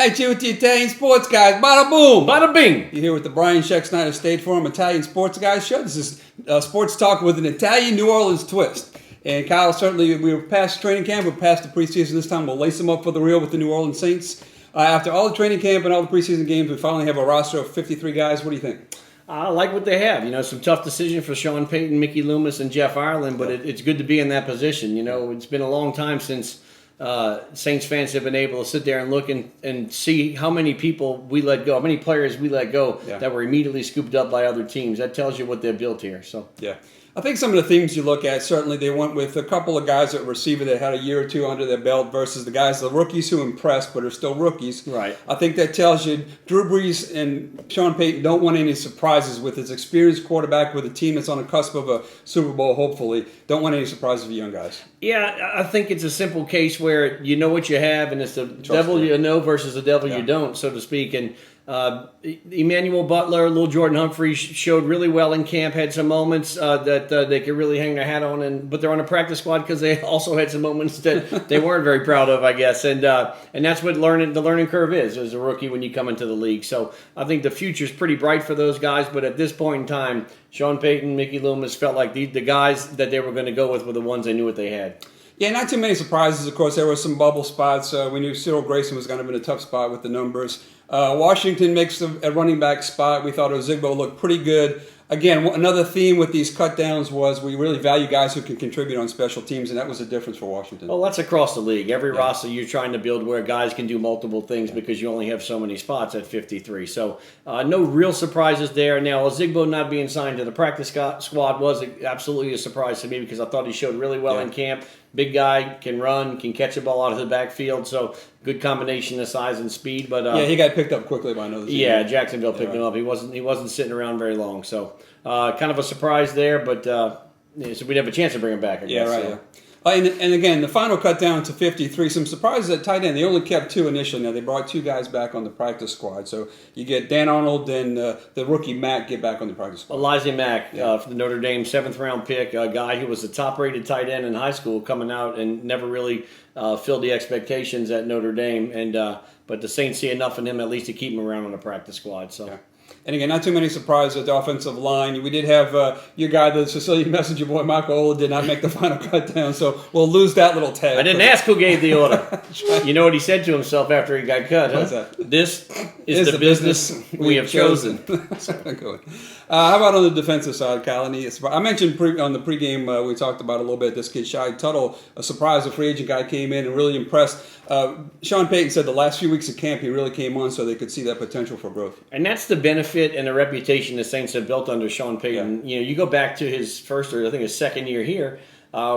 Hey, you with the Italian sports guys. Bada-Boom. Bada-Bing. You're here with the Brian Scheck Snyder State Farm Italian Sports Guys show. This is sports talk with an Italian New Orleans twist. And Kyle, certainly we were past training camp. We're past the preseason. This time we'll lace them up for the real with the New Orleans Saints. After all the training camp and all the preseason games, we finally have a roster of 53 guys. What do you think? I like what they have. Some tough decision for Sean Payton, Mickey Loomis, and Jeff Ireland, but it's good to be in that position. It's been a long time since Saints fans have been able to sit there and look and see how many people we let go, how many players we let go that were immediately scooped up by other teams. That tells you what they've built here. So yeah. I think some of the things you look at, certainly they went with a couple of guys at receiver that had a year or two under their belt versus the rookies who impressed but are still rookies. Right. I think that tells you Drew Brees and Sean Payton don't want any surprises with his experienced quarterback with a team that's on the cusp of a Super Bowl, hopefully. Don't want any surprises for young guys. Yeah, I think it's a simple case where you know what you have, and it's the devil you know versus the devil you don't, so to speak. And Emmanuel Butler, Lil Jordan Humphrey showed really well in camp, had some moments that they could really hang their hat on, but they're on a practice squad because they also had some moments that they weren't very proud of, I guess. And that's what the learning curve is as a rookie when you come into the league. So I think the future's pretty bright for those guys, but at this point in time, Sean Payton, Mickey Loomis felt like the guys that they were going to go with were the ones they knew what they had. Yeah, not too many surprises. Of course, there were some bubble spots. We knew Cyril Grayson was going to be in a tough spot with the numbers. Washington makes a running back spot. We thought Ozigbo looked pretty good. Again, another theme with these cutdowns was we really value guys who can contribute on special teams, and that was a difference for Washington. Well, that's across the league. Every roster you're trying to build where guys can do multiple things because you only have so many spots at 53. So no real surprises there. Now, Ozigbo not being signed to the practice squad was absolutely a surprise to me because I thought he showed really well in camp. Big guy, can run, can catch a ball out of the backfield, so good combination of size and speed. But he got picked up quickly by another team. Yeah, Jacksonville picked him up. He wasn't sitting around very long, so kind of a surprise there. But so we'd have a chance to bring him back. I guess. Yeah, right. Yeah. And again, the final cut down to 53. Some surprises at tight end. They only kept two initially. Now, they brought two guys back on the practice squad. So you get Dan Arnold and the rookie Mack get back on the practice squad. Elijah Mack for the Notre Dame 7th-round pick, a guy who was the top-rated tight end in high school coming out and never really filled the expectations at Notre Dame. But the Saints see enough in him at least to keep him around on the practice squad. So. Yeah. And again, not too many surprises at the offensive line. We did have your guy, the Sicilian messenger boy, Marco Ola, did not make the final cut down, so we'll lose that little tag. I didn't ask who gave the order. You know what he said to himself after he got cut, huh? What's that? This is the business we have chosen. How about on the defensive side, Kyle? I mentioned on the pregame, we talked about a little bit, this kid, Shai Tuttle, a surprise, a free agent guy came in and really impressed. Sean Payton said the last few weeks of camp he really came on so they could see that potential for growth. And that's the benefit and the reputation the Saints have built under Sean Payton. Yeah. You go back to his first or I think his second year here.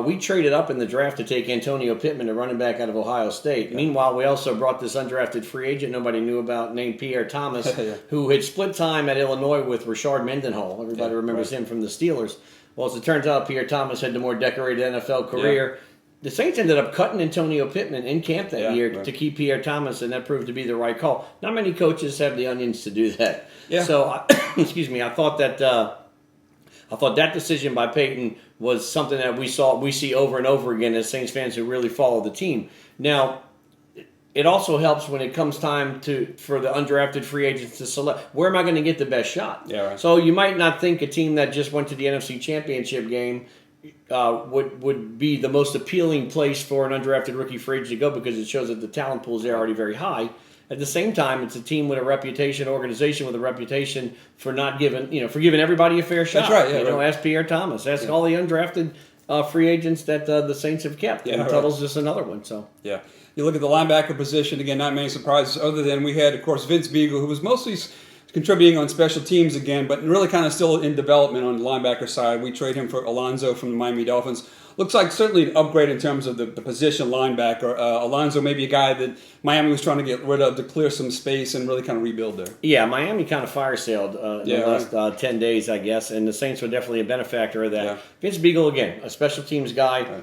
We traded up in the draft to take Antonio Pittman, a running back out of Ohio State. Yeah. Meanwhile, we also brought this undrafted free agent nobody knew about named Pierre Thomas, who had split time at Illinois with Rashard Mendenhall. Everybody remembers him from the Steelers. Well, as it turns out, Pierre Thomas had the more decorated NFL career. Yeah. The Saints ended up cutting Antonio Pittman in camp that year to keep Pierre Thomas, and that proved to be the right call. Not many coaches have the onions to do that. Yeah. So, excuse me, I thought that decision by Payton was something that we see over and over again as Saints fans who really follow the team. Now, it also helps when it comes time for the undrafted free agents to select where am I going to get the best shot. Yeah, right. So you might not think a team that just went to the NFC Championship game would be the most appealing place for an undrafted rookie free agent to go because it shows that the talent pool is there already very high. At the same time, it's a team with a reputation, organization with a reputation for not giving, for giving everybody a fair shot. That's right. Yeah, ask Pierre Thomas, ask all the undrafted free agents that the Saints have kept. Yeah, and Tuttle's just another one. So yeah, you look at the linebacker position again. Not many surprises other than we had, of course, Vince Beagle, who was mostly contributing on special teams again, but really kind of still in development on the linebacker side. We trade him for Alonzo from the Miami Dolphins. Looks like certainly an upgrade in terms of the position linebacker. Alonzo may be a guy that Miami was trying to get rid of to clear some space and really kind of rebuild there. Yeah, Miami kind of fire-sailed in the last 10 days, I guess, and the Saints were definitely a benefactor of that. Yeah. Vince Beagle, again, a special teams guy,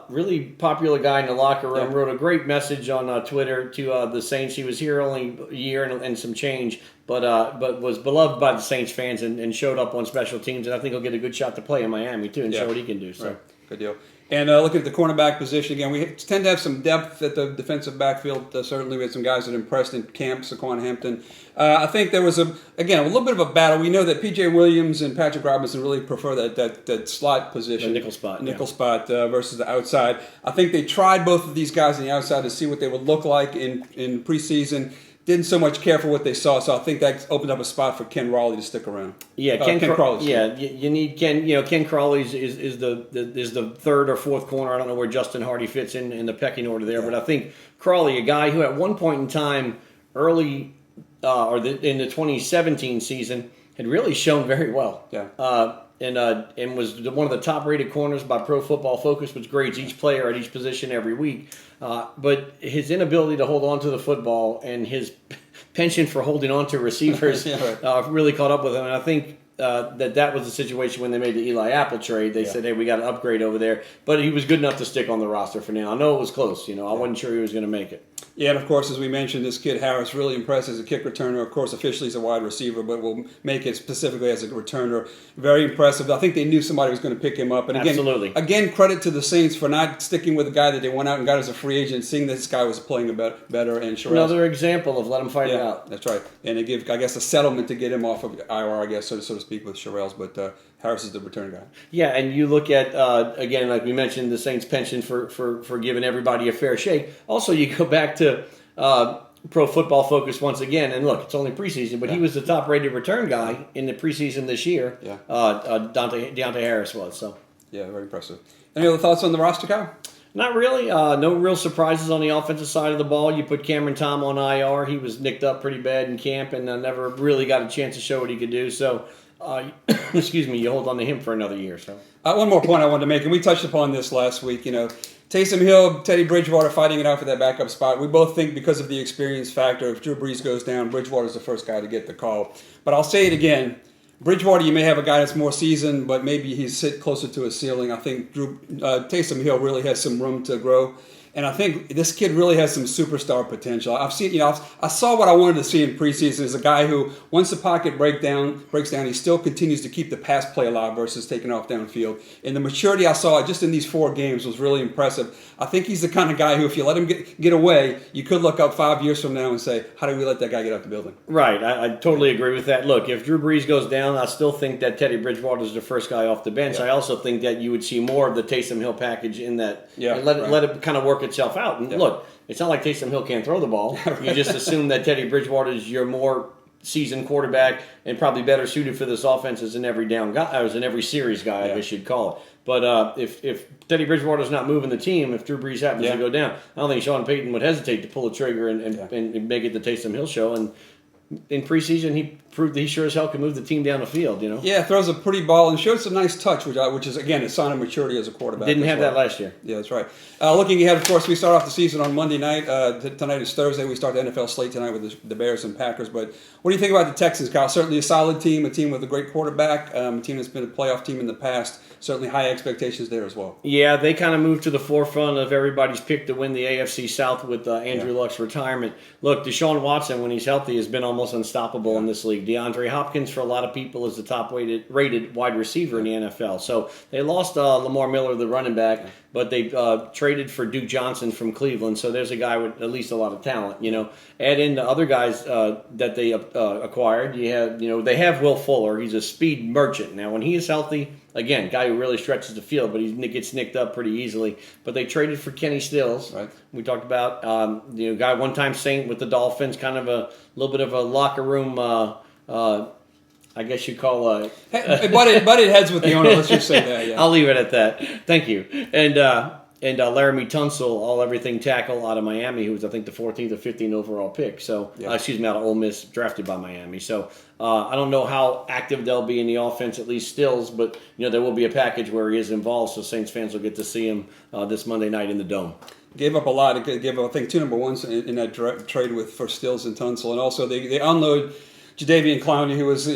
really popular guy in the locker room, wrote a great message on Twitter to the Saints. He was here only a year and some change, but was beloved by the Saints fans and showed up on special teams, and I think he'll get a good shot to play in Miami, too, and show what he can do. So. Right. Good deal. And looking at the cornerback position again, we tend to have some depth at the defensive backfield. Certainly, we had some guys that impressed in camp. Saquon Hampton. I think there was a little bit of a battle. We know that P.J. Williams and Patrick Robinson really prefer that slot position, the nickel spot versus the outside. I think they tried both of these guys on the outside to see what they would look like in preseason. Didn't so much care for what they saw, so I think that opened up a spot for Ken Raleigh to stick around. Yeah, Ken Crawley. Yeah, you need Ken. Ken Crawley is the third or fourth corner. I don't know where Justin Hardy fits in the pecking order there, but I think Crawley, a guy who at one point in time, early in the 2017 season, had really shown very well. Yeah. And was one of the top-rated corners by Pro Football Focus, which grades each player at each position every week. But his inability to hold on to the football and his penchant for holding on to receivers really caught up with him. And I think that was the situation when they made the Eli Apple trade. They said, hey, we got to upgrade over there. But he was good enough to stick on the roster for now. I know it was close. I wasn't sure he was going to make it. Yeah, and of course, as we mentioned, this kid Harris really impressed as a kick returner. Of course, officially he's a wide receiver, but we'll make it specifically as a returner. Very impressive. I think they knew somebody was going to pick him up. And again, credit to the Saints for not sticking with the guy that they went out and got as a free agent, seeing that this guy was playing better. And another example of let him fight it out. That's right. And they give, I guess, a settlement to get him off of IR, I guess, so to speak, with Sherrell's. But Harris is the return guy. Yeah, and you look at, again, like we mentioned, the Saints' penchant for giving everybody a fair shake. Also, you go back to Pro Football Focus once again, and look, it's only preseason, but he was the top-rated return guy in the preseason this year. Yeah. Deontay Harris was. So. Yeah, very impressive. Any other thoughts on the roster, Kyle? Not really. No real surprises on the offensive side of the ball. You put Cameron Tom on IR. He was nicked up pretty bad in camp and never really got a chance to show what he could do. So, excuse me, you hold on to him for another year. So, one more point I wanted to make, and we touched upon this last week. Taysom Hill, Teddy Bridgewater fighting it out for that backup spot. We both think because of the experience factor, if Drew Brees goes down, Bridgewater's the first guy to get the call. But I'll say it again. Bridgewater, you may have a guy that's more seasoned, but maybe he's sit closer to his ceiling. I think Taysom Hill really has some room to grow. And I think this kid really has some superstar potential. I've seen, I saw what I wanted to see in preseason as a guy who, once the pocket breaks down, he still continues to keep the pass play alive versus taking off downfield. And the maturity I saw just in these 4 games was really impressive. I think he's the kind of guy who, if you let him get away, you could look up 5 years from now and say, how do we let that guy get out the building? Right. I totally agree with that. Look, if Drew Brees goes down, I still think that Teddy Bridgewater is the first guy off the bench. Yeah. I also think that you would see more of the Taysom Hill package in that. Yeah, and let it kind of work itself out. And look, it's not like Taysom Hill can't throw the ball. Right. You just assume that Teddy Bridgewater is your more seasoned quarterback and probably better suited for this offense as an every down guy, as an every series guy, I guess you'd call it. But if Teddy Bridgewater's not moving the team, if Drew Brees happens to go down, I don't think Sean Payton would hesitate to pull the trigger and make it the Taysom Hill show. And in preseason, he proved that he sure as hell can move the team down the field. Yeah, throws a pretty ball and showed some nice touch, which is again a sign of maturity as a quarterback. Didn't have that last year. Yeah, that's right. Looking ahead, of course, we start off the season on Monday night. Tonight is Thursday. We start the NFL slate tonight with the Bears and Packers. But what do you think about the Texans, Kyle? Certainly a solid team, a team with a great quarterback, a team that's been a playoff team in the past. Certainly high expectations there as well. Yeah, they kind of moved to the forefront of everybody's pick to win the AFC South with Andrew Luck's retirement. Look, Deshaun Watson, when he's healthy, has been almost unstoppable in this league. DeAndre Hopkins, for a lot of people, is the top-rated wide receiver in the NFL. So they lost Lamar Miller, the running back, but they traded for Duke Johnson from Cleveland. So there's a guy with at least a lot of talent. Add in the other guys that they acquired. They have Will Fuller. He's a speed merchant. Now, when he is healthy, again, guy who really stretches the field, but he gets nicked up pretty easily. But they traded for Kenny Stills. Right. We talked about guy one-time Saint with the Dolphins, kind of a little bit of a locker room. I guess you call butted heads with the owner. Let's just say that. Yeah. I'll leave it at that. Thank you. And Laramie Tunsil, everything tackle out of Miami, who was, I think, the 14th or 15th overall pick. So, out of Ole Miss, drafted by Miami. So, I don't know how active they'll be in the offense, at least Stills, but, there will be a package where he is involved, so Saints fans will get to see him this Monday night in the Dome. Gave up a lot. It gave up, I think, 2 number ones in that trade for Stills and Tunsil. And also, they unload Jadeveon Clowney, who was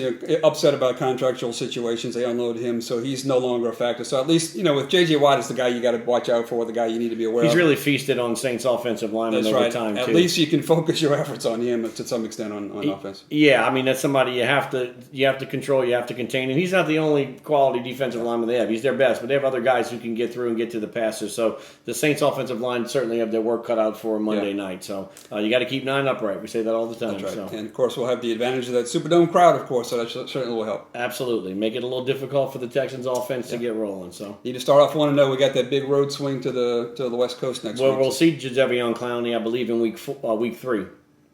upset about contractual situations. They unloaded him, so he's no longer a factor. So at least, with J.J. Watt is the guy you got to watch out for, the guy you need to be aware of. He's really feasted on Saints offensive linemen over time, too. At least you can focus your efforts on him to some extent on offense. Yeah, I mean, that's somebody you have to control, you have to contain. And he's not the only quality defensive lineman they have. He's their best, but they have other guys who can get through and get to the passer. So the Saints offensive line certainly have their work cut out for Monday night. So you got to keep 9 upright. We say that all the time. That's right. So. And, of course, we'll have the advantage of that Superdome crowd, of course, so that certainly will help. Absolutely. Make it a little difficult for the Texans offense to get rolling. So need to start off 1-0. We got that big road swing to the West Coast next week. Well, we'll see Jadeveon Clowney, I believe, in week 3.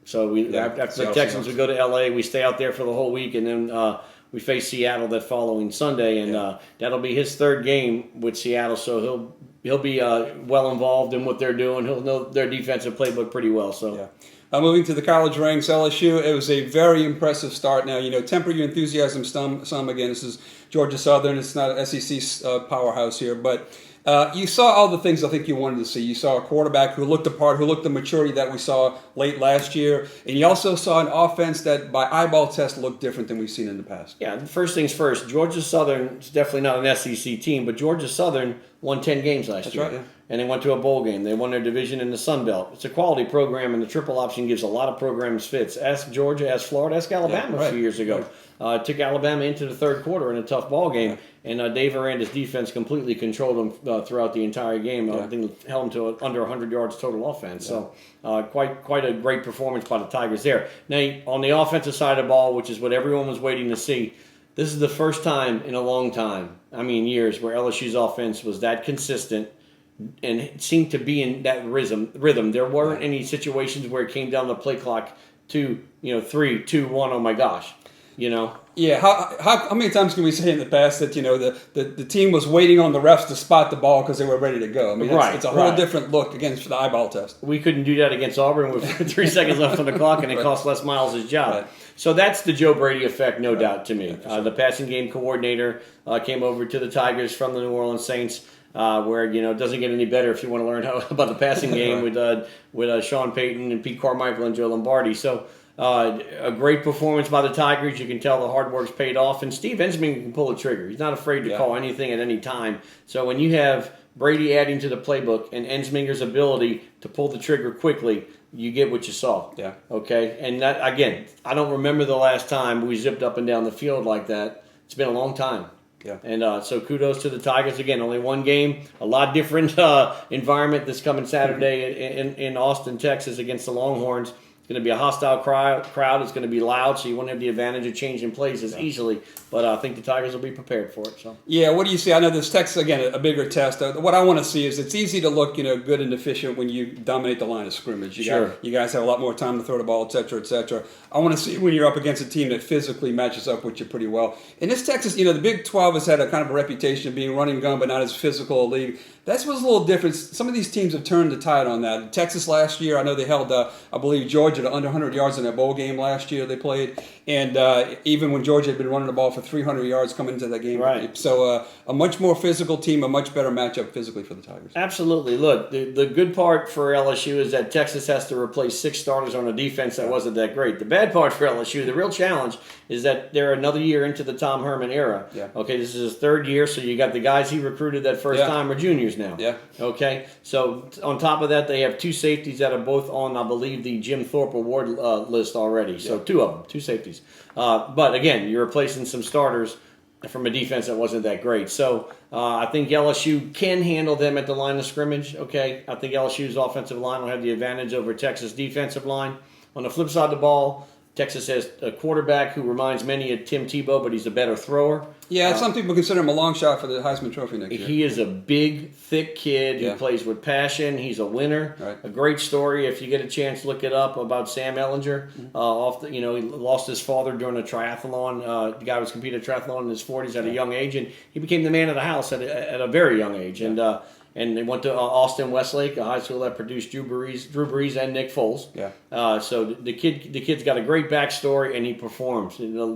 So after the Texans, we go to L.A., we stay out there for the whole week, and then we face Seattle that following Sunday, and that'll be his 3rd game with Seattle. So he'll be well involved in what they're doing. He'll know their defensive playbook pretty well. So. Moving to the college ranks, LSU, it was a very impressive start. Now, temper your enthusiasm some. Again, this is Georgia Southern. It's not an SEC powerhouse here, but you saw all the things I think you wanted to see. You saw a quarterback who looked the part, who looked the maturity that we saw late last year, and you also saw an offense that, by eyeball test, looked different than we've seen in the past. Yeah, first things first, Georgia Southern is definitely not an SEC team, but Georgia Southern won 10 games last year. That's right, yeah. And they went to a bowl game. They won their division in the Sun Belt. It's a quality program, and the triple option gives a lot of programs fits. Ask Georgia, ask Florida, ask Alabama a few years ago. Took Alabama into the 3rd quarter in a tough ball game, and Dave Aranda's defense completely controlled them throughout the entire game. I think held them to under 100 yards total offense. So quite a great performance by the Tigers there. Now, on the offensive side of the ball, which is what everyone was waiting to see, this is the first time in a long time, years, where LSU's offense was that consistent and it seemed to be in that rhythm. There weren't any situations where it came down the play clock to 3, 2, 1. Oh my gosh, Yeah, how many times can we say in the past that the team was waiting on the refs to spot the ball because they were ready to go? It's a whole different look against the eyeball test. We couldn't do that against Auburn with 3 seconds left on the clock, and it cost Les Miles his job. Right. So that's the Joe Brady effect, no doubt to me. The passing game coordinator came over to the Tigers from the New Orleans Saints. Where it doesn't get any better if you want to learn about the passing game with Sean Payton and Pete Carmichael and Joe Lombardi. So a great performance by the Tigers. You can tell the hard work's paid off, and Steve Ensminger can pull a trigger. He's not afraid to call anything at any time. So when you have Brady adding to the playbook and Ensminger's ability to pull the trigger quickly, you get what you saw. Yeah. Okay. And that, again, I don't remember the last time we zipped up and down the field like that. It's been a long time. Yeah. And so kudos to the Tigers. Again, only one game, a lot different environment this coming Saturday in Austin, Texas against the Longhorns. It's going to be a hostile crowd. It's going to be loud, so you won't have the advantage of changing plays as easily. But I think the Tigers will be prepared for it. So yeah, what do you see? I know this Texas, again, a bigger test. What I want to see is it's easy to look good and efficient when you dominate the line of scrimmage. You guys have a lot more time to throw the ball, et cetera, et cetera. I want to see when you're up against a team that physically matches up with you pretty well. In this Texas, the Big 12 has had a kind of a reputation of being running gun, but not as physical a league. That was a little different. Some of these teams have turned the tide on that. Texas last year, I know they held, I believe, Georgia to under 100 yards in that bowl game last year they played. And even when Georgia had been running the ball for 300 yards coming into that game. Right. So a much more physical team, a much better matchup physically for the Tigers. Absolutely. Look, the good part for LSU is that Texas has to replace 6 starters on a defense that wasn't that great. The bad part for LSU, the real challenge, is that they're another year into the Tom Herman era. Yeah. Okay, this is his 3rd year, so you got the guys he recruited that first time are juniors now. Yeah. Okay, so on top of that, they have 2 safeties that are both on, I believe, the Jim Thorpe Award list already. So 2 of them, 2 safeties. But again, you're replacing some starters from a defense that wasn't that great. So I think LSU can handle them at the line of scrimmage. Okay, I think LSU's offensive line will have the advantage over Texas' defensive line. On the flip side of the ball, Texas has a quarterback who reminds many of Tim Tebow, but he's a better thrower. Yeah, some people consider him a long shot for the Heisman Trophy next year. He is a big, thick kid who plays with passion. He's a winner. Right. A great story, if you get a chance, look it up, about Sam Ellinger. He lost his father during a triathlon. The guy was competing at triathlon in his 40s at a young age, and he became the man of the house at a very young age. Yeah. And they went to Austin Westlake, a high school that produced Drew Brees and Nick Foles. Yeah. So the kid's got a great backstory, and he performs. The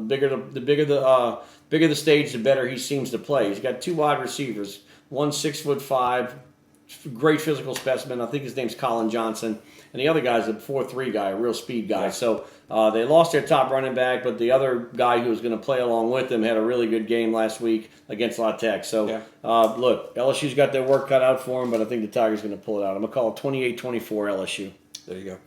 bigger the stage, the better he seems to play. He's got 2 wide receivers, one 6'5", great physical specimen. I think his name's Colin Johnson. And the other guy's a 4'3" guy, a real speed guy. Yeah. So they lost their top running back, but the other guy who was going to play along with him had a really good game last week against La Tech. So, look, LSU's got their work cut out for them, but I think the Tigers are going to pull it out. I'm going to call it 28-24 LSU. There you go.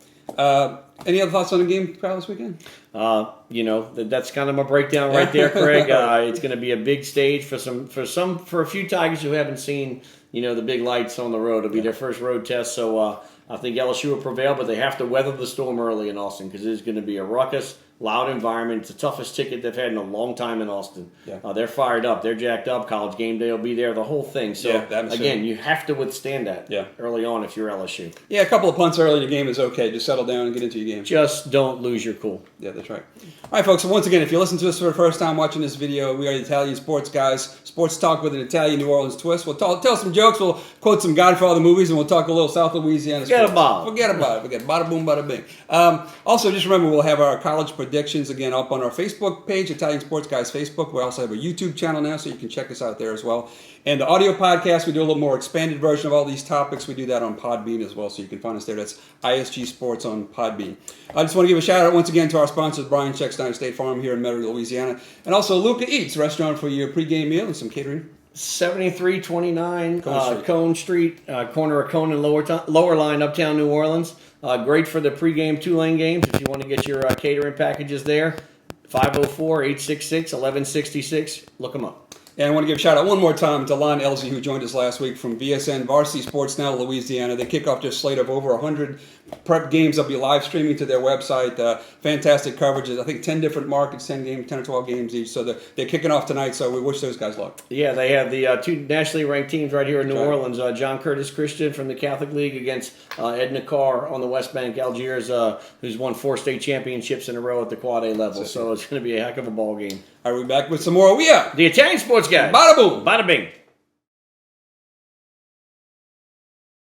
Any other thoughts on the game, Kyle, this weekend? That's kind of my breakdown right there, Craig. It's going to be a big stage for a few Tigers who haven't seen, the big lights on the road. It'll be their first road test, so I think LSU will prevail, but they have to weather the storm early in Austin because it is going to be a ruckus, loud environment. It's the toughest ticket they've had in a long time in Austin. Yeah. They're fired up. They're jacked up. College game day will be there, the whole thing. So, again, you have to withstand that early on if you're LSU. Yeah, a couple of punts early in the game is okay. Just settle down and get into your game. Just don't lose your cool. Yeah, that's right. All right, folks. So once again, if you listen to us for the first time watching this video, we are the Italian Sports Guys. Sports talk with an Italian New Orleans twist. We'll tell some jokes. We'll quote some Godfather movies, and we'll talk a little South Louisiana sports. Forget about it. Bada-Boom, Bada-Bing. Also, just remember, we'll have our college predictions again up on our Facebook page, Italian Sports Guys Facebook. We also have a YouTube channel now, so you can check us out there as well. And the audio podcast, we do a little more expanded version of all these topics. We do that on Podbean as well, so you can find us there. That's ISG Sports on Podbean. I just want to give a shout out once again to our sponsors, Brian Checkstein State Farm here in Metairie, Louisiana, and also Luca Eats, restaurant for your pregame meal and some catering. 7329 Cone Street, corner of Cone and Lower Line, Uptown New Orleans. Great for the pregame two-lane games if you want to get your catering packages there. 504-866-1166. Look them up. And I want to give a shout out one more time to Lon Elsie, who joined us last week from VSN Varsity Sports Now, Louisiana. They kick off their slate of over 100 prep games. They'll be live streaming to their website. Fantastic coverage. I think 10 different markets, 10 or 12 games each. So they're kicking off tonight, so we wish those guys luck. Yeah, they have the two nationally ranked teams right here in New Orleans. John Curtis Christian from the Catholic League against Edna Carr on the West Bank, Algiers, who's won 4 state championships in a row at the Quad A level. So it's going to be a heck of a ball game. All right, we're back with some more. We are the Italian Sports Guys. Bada-Boom. Bada-Bing.